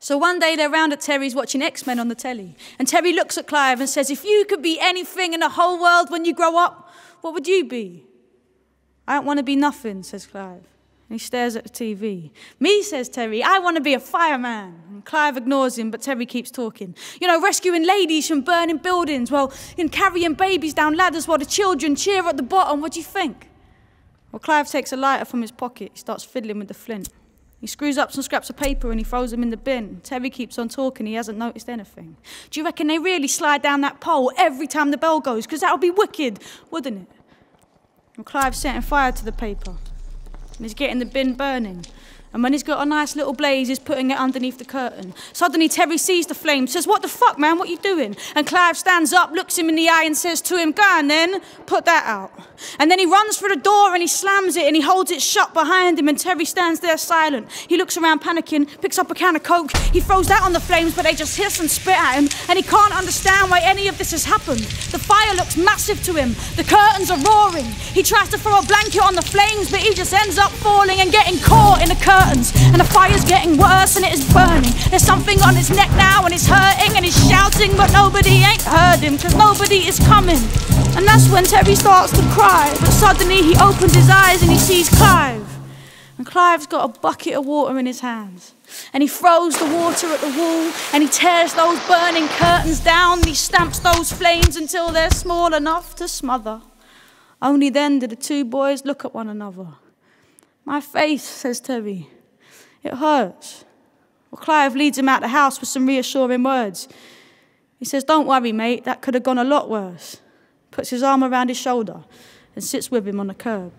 So one day they're round at Terry's watching X-Men on the telly. And Terry looks at Clive and says, if you could be anything in the whole world when you grow up, what would you be? I don't want to be nothing, says Clive. And he stares at the TV. Me, says Terry, I want to be a fireman. And Clive ignores him, but Terry keeps talking. You know, rescuing ladies from burning buildings, well, in carrying babies down ladders while the children cheer at the bottom. What do you think? Well, Clive takes a lighter from his pocket. He starts fiddling with the flint. He screws up some scraps of paper and he throws them in the bin. Terry keeps on talking. He hasn't noticed anything. Do you reckon they really slide down that pole every time the bell goes? Because that would be wicked, wouldn't it? And Clive's setting fire to the paper. And he's getting the bin burning. And when he's got a nice little blaze, he's putting it underneath the curtain. Suddenly, Terry sees the flame, says, what the fuck, man, what are you doing? And Clive stands up, looks him in the eye and says to him, go on then, put that out. And then he runs for the door and he slams it and he holds it shut behind him and Terry stands there silent. He looks around panicking, picks up a can of Coke, he throws that on the flames but they just hiss and spit at him and he can't understand why any of this has happened. The fire looks massive to him, the curtains are roaring. He tries to throw a blanket on the flames but he just ends up falling and getting caught in the curtains. And the fire's getting worse and it is burning. There's something on his neck now and it's hurting and he's shouting but nobody ain't heard him because nobody is coming. And that's when Terry starts to cry, but suddenly he opens his eyes and he sees Clive. And Clive's got a bucket of water in his hands. And he throws the water at the wall and he tears those burning curtains down and he stamps those flames until they're small enough to smother. Only then do the two boys look at one another. My face, says Terry. It hurts. Well, Clive leads him out the house with some reassuring words. He says, don't worry, mate, that could have gone a lot worse. Puts his arm around his shoulder and sits with him on the curb.